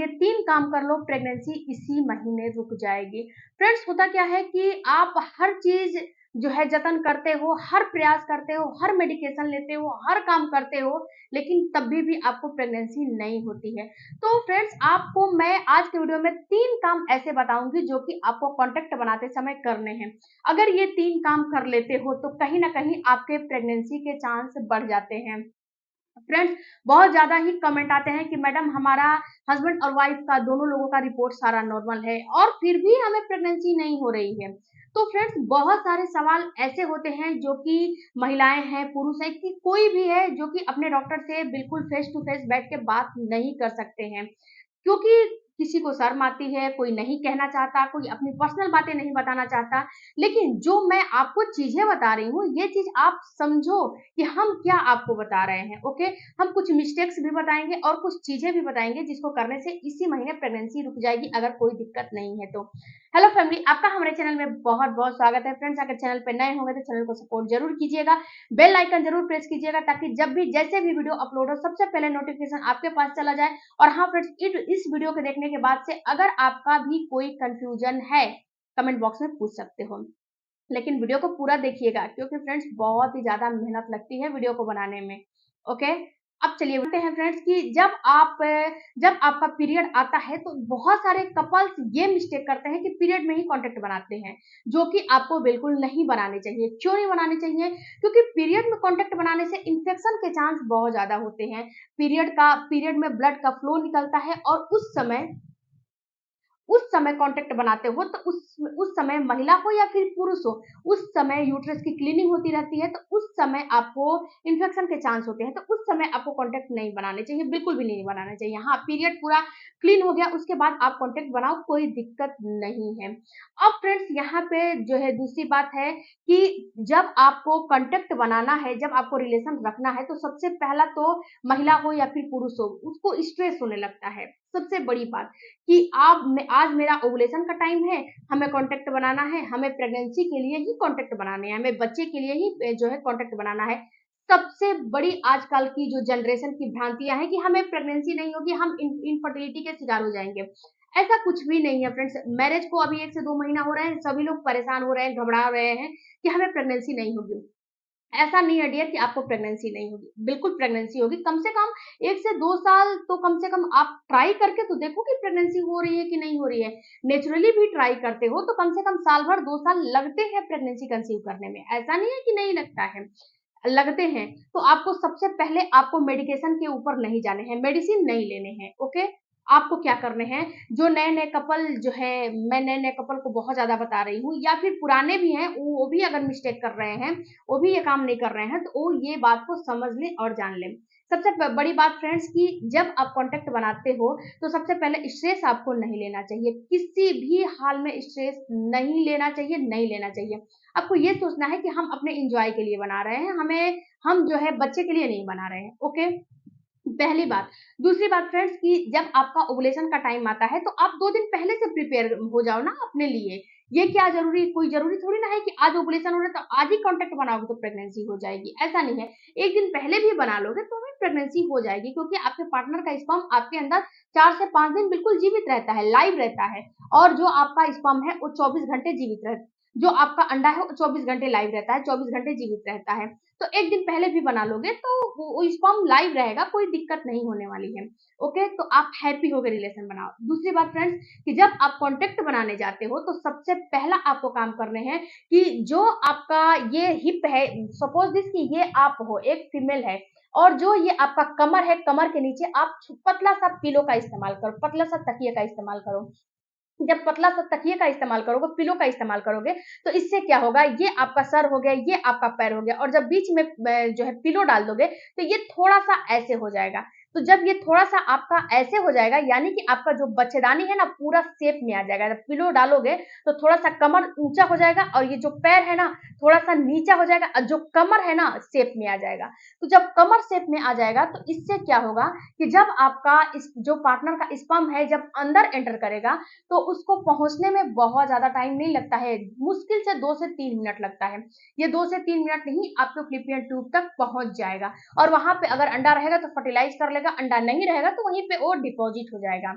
ये 3 काम कर लो, प्रेगनेंसी इसी महीने रुक जाएगी। फ्रेंड्स, होता क्या है कि आप हर चीज़ जो है जतन करते हो, हर प्रयास करते हो, हर मेडिकेशन लेते हो, हर काम करते हो, लेकिन तब भी आपको प्रेगनेंसी नहीं होती है। तो फ्रेंड्स, आपको मैं आज के वीडियो में 3 काम ऐसे बताऊँगी जो कि आपको कॉन्टैक्ट बनाते समय करने हैं। अगर ये 3 काम कर लेते हो तो कहीं न कहीं आपके प्रेगनेंसी के चांस बढ़ जाते हैं। फ्रेंड्स, बहुत ज़्यादा ही कमेंट आते हैं कि मैडम हमारा हस्बैंड और वाइफ का दोनों लोगों का रिपोर्ट सारा नॉर्मल है और फिर भी हमें प्रेगनेंसी नहीं हो रही है। तो फ्रेंड्स, बहुत सारे सवाल ऐसे होते हैं जो कि महिलाएं हैं, पुरुष हैं, कि कोई भी है जो कि अपने डॉक्टर से बिल्कुल फेस टू फेस बैठ के बात नहीं कर सकते हैं। क्योंकि किसी को शर्म आती है, कोई नहीं कहना चाहता, कोई अपनी पर्सनल बातें नहीं बताना चाहता। लेकिन जो मैं आपको चीज़ें बता रही हूँ, ये चीज़ आप समझो कि हम क्या आपको बता रहे हैं, ओके? हम कुछ मिस्टेक्स भी बताएँगे और कुछ चीज़ें भी बताएँगे जिसको करने से इसी महीने प्रेगनेंसी रुक जाएगी अगर कोई दिक्कत नहीं है तो। हेलो फैमिली, आपका हमारे चैनल में बहुत-बहुत स्वागत है। फ्रेंड्स, अगर चैनल पे नए होंगे तो चैनल को सपोर्ट ज़रूर कीजिएगा, बेल आइकन ज़रूर प्रेस कीजिएगा ताकि जब भी जैसे भी वीडियो अपलोड हो सबसे पहले नोटिफ़िकेशन आपके पास चला जाए। और हाँ फ्रेंड्स, इस वीडियो को देखने के बाद से अगर आपका भी कोई कंफ्यूजन है, कमेंट बॉक्स में पूछ सकते हो। लेकिन वीडियो को पूरा देखिएगा क्योंकि फ्रेंड्स बहुत ही ज़्यादा मेहनत लगती है वीडियो को बनाने में, ओके? अब चलिए बोलते हैं फ्रेंड्स कि जब आपका पीरियड आता है तो बहुत सारे कपल्स ये मिस्टेक करते हैं कि पीरियड में ही कॉन्टैक्ट बनाते हैं, जो कि आपको बिल्कुल नहीं बनाने चाहिए। क्यों नहीं बनाने चाहिए? क्योंकि पीरियड में कॉन्टैक्ट बनाने से इन्फेक्शन के चांस बहुत ज़्यादा होते हैं। पीरियड में ब्लड का फ्लो निकलता है और उस समय कॉन्टैक्ट बनाते हो तो उस समय महिला हो या फिर पुरुष हो, उस समय यूट्रस की क्लीनिंग होती रहती है, तो उस समय आपको इन्फेक्शन के चांस होते हैं, तो उस समय आपको कॉन्टैक्ट नहीं बनाने चाहिए, बिल्कुल भी नहीं बनाना चाहिए। हाँ, पीरियड पूरा क्लीन हो गया उसके बाद आप कॉन्टैक्ट बनाओ, कोई दिक्कत नहीं है। अब फ्रेंड्स, यहाँ पे जो है दूसरी बात है कि जब आपको कॉन्टैक्ट बनाना है, जब आपको रिलेशन रखना है, तो सबसे पहला तो महिला हो या फिर पुरुष हो, उसको स्ट्रेस होने लगता है। सबसे बड़ी बात कि आज मेरा ओवुलेशन का टाइम है, हमें कॉन्टैक्ट बनाना है, हमें प्रेगनेंसी के लिए ही कॉन्टैक्ट बनाने हैं, हमें बच्चे के लिए ही जो है कॉन्टैक्ट बनाना है। सबसे बड़ी आजकल की जो जनरेशन की भ्रांतियाँ हैं कि हमें प्रेगनेंसी नहीं होगी, हम इनफर्टिलिटी के शिकार हो जाएँगे। ऐसा कुछ भी नहीं है फ्रेंड्स, मैरिज को अभी 1 से 2 महीना हो रहे हैं, सभी लोग परेशान हो रहे हैं, घबरा रहे हैं कि हमें प्रेगनेंसी नहीं होगी। ऐसा नहीं है डियर कि आपको प्रेगनेंसी नहीं होगी, बिल्कुल प्रेगनेंसी होगी। कम से कम 1 से 2 साल तो कम से कम आप ट्राई करके तो देखो कि प्रेगनेंसी हो रही है कि नहीं हो रही है। नेचुरली भी ट्राई करते हो तो कम से कम साल भर 2 साल लगते हैं प्रेगनेंसी कंसीव करने में, ऐसा नहीं है कि नहीं लगता है, लगते हैं। तो आपको सबसे पहले आपको मेडिकेशन के ऊपर नहीं जाने हैं, मेडिसिन नहीं लेने हैं, ओके? आपको क्या करने हैं, जो नए-नए कपल जो है, मैं नए-नए कपल को बहुत ज़्यादा बता रही हूँ या फिर पुराने भी हैं, वो भी अगर मिस्टेक कर रहे हैं, वो भी ये काम नहीं कर रहे हैं, तो वो ये बात को समझ लें और जान लें। सबसे बड़ी बात फ्रेंड्स कि जब आप कॉन्टैक्ट बनाते हो तो सबसे पहले स्ट्रेस आपको नहीं लेना चाहिए, किसी भी हाल में स्ट्रेस नहीं लेना चाहिए, नहीं लेना चाहिए। आपको ये सोचना है कि हम अपने एंजॉय के लिए बना रहे हैं, हम जो है बच्चे के लिए नहीं बना रहे हैं, ओके? पहली बात। दूसरी बात फ्रेंड्स कि जब आपका ओवुलेशन का टाइम आता है तो आप 2 दिन पहले से प्रिपेयर हो जाओ ना अपने लिए। ये क्या ज़रूरी, कोई ज़रूरी थोड़ी ना है कि आज ओवुलेशन हो रहा है तो आज ही कॉन्टैक्ट बनाओगे तो प्रेगनेंसी हो जाएगी, ऐसा नहीं है। 1 दिन पहले भी बना लोगे तो भी प्रेगनेंसी हो जाएगी क्योंकि आपके पार्टनर का स्पर्म आपके अंदर 4 से 5 दिन बिल्कुल जीवित रहता है, लाइव रहता है और जो आपका स्पर्म है वो 24 घंटे जीवित रह जो आपका अंडा है वो 24 घंटे लाइव रहता है, 24 घंटे जीवित रहता है। तो 1 दिन पहले भी बना लोगे तो वो स्पर्म लाइव रहेगा, कोई दिक्कत नहीं होने वाली है, ओके? तो आप हैप्पी होके रिलेशन बनाओ। दूसरी बात फ्रेंड्स कि जब आप कॉन्टैक्ट बनाने जाते हो तो सबसे पहला आपको काम करने हैं कि जो आपका ये हिप है, सपोज दिस कि ये आप हो, एक फीमेल है और जो ये आपका कमर है, कमर के नीचे आप पतला-सा पिलो का इस्तेमाल करो, पतला-सा तकिए का इस्तेमाल करो। जब पतला सा तकिए का इस्तेमाल करोगे, पिलो का इस्तेमाल करोगे, तो इससे क्या होगा, ये आपका सर हो गया, ये आपका पैर हो गया और जब बीच में जो है पिलो डाल दोगे, तो ये थोड़ा-सा ऐसे हो जाएगा। तो जब ये थोड़ा-सा आपका ऐसे हो जाएगा, यानी कि आपका जो बच्चेदानी है ना, पूरा शेप में आ जाएगा। जब पिलो डालोगे, तो थोड़ा-सा कमर ऊँचा हो जाएगा और ये जो पैर है ना, थोड़ा-सा नीचा हो जाएगा और जो कमर है ना, शेप में आ जाएगा। तो जब कमर शेप में आ जाएगा, तो इससे क्या होगा कि जब आपका इस जो पार्टनर का स्पर्म है, जब अंदर एंटर करेगा, तो उसको पहुँचने में बहुत ज़्यादा टाइम नहीं लगता है, मुश्किल से 2 से 3 मिनट लगता है। ये 2 से 3 मिनट नहीं, आपके फ़्लैपियन ट्यूब तक पहुँच जाएगा और वहाँ पे अगर अंडा रहेगा तो फर्टिलाइज़ कर लेगा, अंडा नहीं रहेगा तो वहीं पे वो डिपॉज़िट हो जाएगा।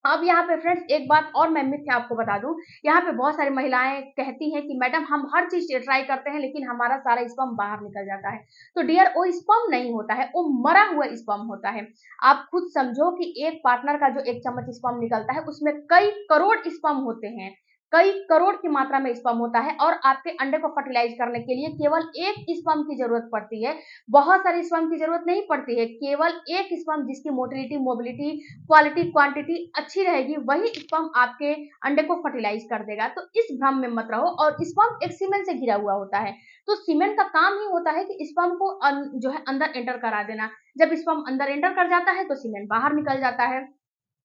अब यहाँ पे फ्रेंड्स एक बात और मैं मिथ्या आपको बता दूं, यहाँ पे बहुत सारी महिलाएं कहती हैं कि मैडम हम हर चीज ट्राई करते हैं लेकिन हमारा सारा स्पर्म बाहर निकल जाता है। तो डियर, वो स्पर्म नहीं होता है, वो मरा हुआ स्पर्म होता है। आप खुद समझो कि एक पार्टनर का जो 1 चम्मच स्पर्म निकलता है उसमें कई करोड़ स्पर्म होते हैं, कई करोड़ की मात्रा में स्पर्म होता है, और आपके अंडे को फर्टिलाइज करने के लिए केवल एक स्पर्म की जरूरत पड़ती है। बहुत सारे स्पर्म की जरूरत नहीं पड़ती है, केवल एक स्पर्म जिसकी मोटिलिटी, मोबिलिटी, क्वालिटी, क्वांटिटी अच्छी रहेगी, वही स्पर्म आपके अंडे को फर्टिलाइज कर देगा। तो इस भ्रम में मत रहो। और स्पर्म एक सीमेन से घिरा हुआ होता है, तो सीमेन का काम ही होता है कि स्पर्म को जो है अंदर एंटर करा देना। जब स्पर्म अंदर एंटर कर जाता है तो सीमेन बाहर निकल जाता है।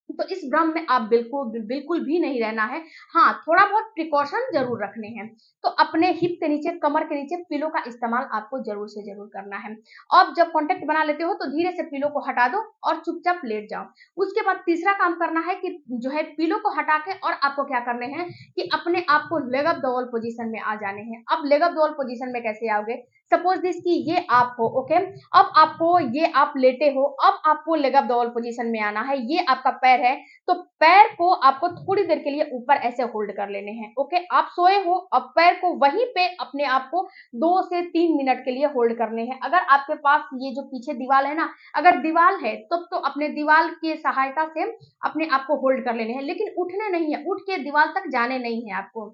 तो इस भ्रम में आप बिल्कुल बिल्कुल भी नहीं रहना है। हाँ, थोड़ा बहुत प्रिकॉशन जरूर रखने हैं। तो अपने हिप के नीचे, कमर के नीचे पिलो का इस्तेमाल आपको जरूर से जरूर करना है। अब जब कॉन्टेक्ट बना लेते हो तो धीरे से पिलो को हटा दो और चुपचाप लेट जाओ। उसके बाद तीसरा काम करना है कि जो है पिलो को हटा के और आपको क्या करने हैं कि अपने आप को leg up the wall position में आ जाने हैं। अब leg up the wall position में कैसे आओगे? सपोज दिस कि ये आप हो, ओके। अब आपको, ये आप लेटे हो, अब आपको leg up the wall position में आना है। ये आपका पैर है, तो पैर को आपको थोड़ी देर के लिए ऊपर ऐसे होल्ड कर लेने हैं, ओके। आप सोए हो, अब पैर को वहीं पे अपने आप को 2 से 3 मिनट के लिए होल्ड करने हैं। अगर आपके पास ये जो पीछे दीवार है ना, अगर दीवार है तब तो अपने दीवार की सहायता से अपने आप को होल्ड कर लेने हैं, लेकिन उठने नहीं है, उठ के दीवार तक जाने नहीं है आपको।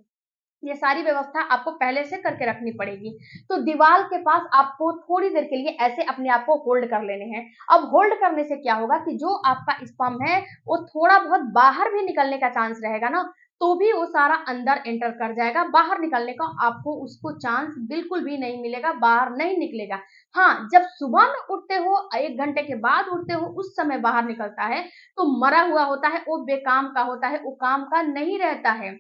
ये सारी व्यवस्था आपको पहले से करके रखनी पड़ेगी। तो दीवार के पास आपको थोड़ी देर के लिए ऐसे अपने आप को होल्ड कर लेने हैं। अब होल्ड करने से क्या होगा कि जो आपका स्पर्म है वो थोड़ा बहुत बाहर भी निकलने का चांस रहेगा ना, तो भी वो सारा अंदर एंटर कर जाएगा। बाहर निकलने का आपको उसको चांस बिल्कुल भी नहीं मिलेगा, बाहर नहीं निकलेगा। हाँ, जब सुबह में उठते हो, 1 घंटे के बाद उठते हो, उस समय बाहर निकलता है तो मरा हुआ होता है, वो बेकाम का होता है, वो काम का नहीं रहता है।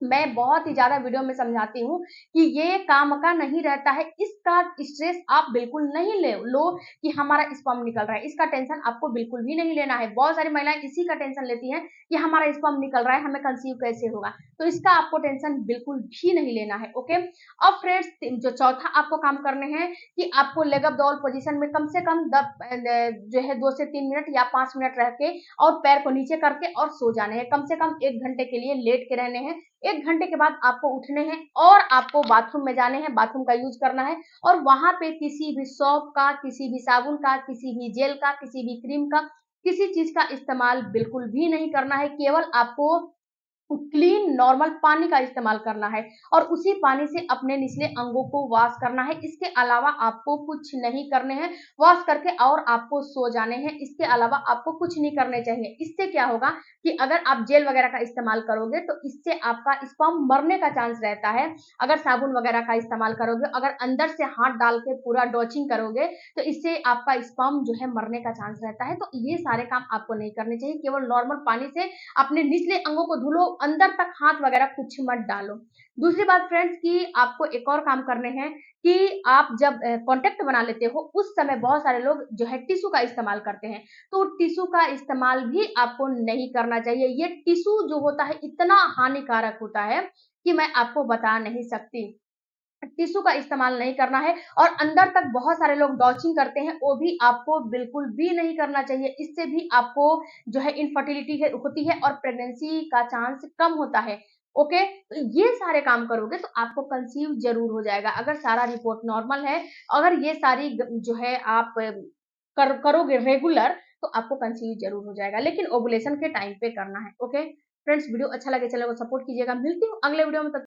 मैं बहुत ही ज़्यादा वीडियो में समझाती हूँ कि ये काम का नहीं रहता है। इसका स्ट्रेस आप बिल्कुल नहीं ले लो कि हमारा स्पर्म निकल रहा है, इसका टेंशन आपको बिल्कुल भी नहीं लेना है। बहुत सारी महिलाएं इसी का टेंशन लेती हैं कि हमारा स्पर्म निकल रहा है, हमें कंसीव कैसे होगा, तो इसका आपको टेंशन बिल्कुल भी नहीं लेना है, ओके। अब फ्रेंड्स, जो चौथा आपको काम करने हैं कि आपको लेग अप डॉल पोजीशन में कम से कम जो है 2 से 3 मिनट या 5 मिनट रह के और पैर को नीचे करके और सो जाने हैं। कम से कम 1 घंटे के लिए लेट के रहने हैं। 1 घंटे के बाद आपको उठने हैं और आपको बाथरूम में जाने हैं, बाथरूम का यूज करना है, और वहां पे किसी भी सोप का, किसी भी साबुन का, किसी भी जेल का, किसी भी क्रीम का, किसी चीज का इस्तेमाल बिल्कुल भी नहीं करना है। केवल आपको क्लीन नॉर्मल पानी का इस्तेमाल करना है और उसी पानी से अपने निचले अंगों को वॉश करना है। इसके अलावा आपको कुछ नहीं करने हैं। वॉश करके और आपको सो जाने हैं, इसके अलावा आपको कुछ नहीं करने चाहिए। इससे क्या होगा कि अगर आप जेल वगैरह का इस्तेमाल करोगे तो इससे आपका स्पर्म मरने का चांस रहता है। अगर साबुन वगैरह का इस्तेमाल करोगे, अगर अंदर से हाथ डाल के पूरा डॉचिंग करोगे तो इससे आपका स्पर्म जो है मरने का चांस रहता है। तो ये सारे काम आपको नहीं करने चाहिए। केवल नॉर्मल पानी से अपने निचले अंगों को धुलो, अंदर तक हाथ वगैरह कुछ मत डालो। दूसरी बात फ्रेंड्स कि आपको एक और काम करने हैं कि आप जब कॉन्टेक्ट बना लेते हो उस समय बहुत सारे लोग जो है टिश्यू का इस्तेमाल करते हैं, तो टिश्यू का इस्तेमाल भी आपको नहीं करना चाहिए। ये टिश्यू जो होता है इतना हानिकारक होता है कि मैं आपको बता नहीं सकती। टिश्यू का इस्तेमाल नहीं करना है, और अंदर तक बहुत सारे लोग डॉचिंग करते हैं, वो भी आपको बिल्कुल भी नहीं करना चाहिए। इससे भी आपको जो है इनफर्टिलिटी होती है और प्रेगनेंसी का चांस कम होता है, ओके। तो ये सारे काम करोगे तो आपको कंसीव जरूर हो जाएगा। अगर सारा रिपोर्ट नॉर्मल है, अगर ये सारी जो है आप करोगे रेगुलर, तो आपको कंसीव जरूर हो जाएगा, लेकिन ओवुलेशन के टाइम पे करना है, ओके। फ्रेंड्स, वीडियो अच्छा लगे चैनल को सपोर्ट कीजिएगा। मिलती हूँ अगले वीडियो में।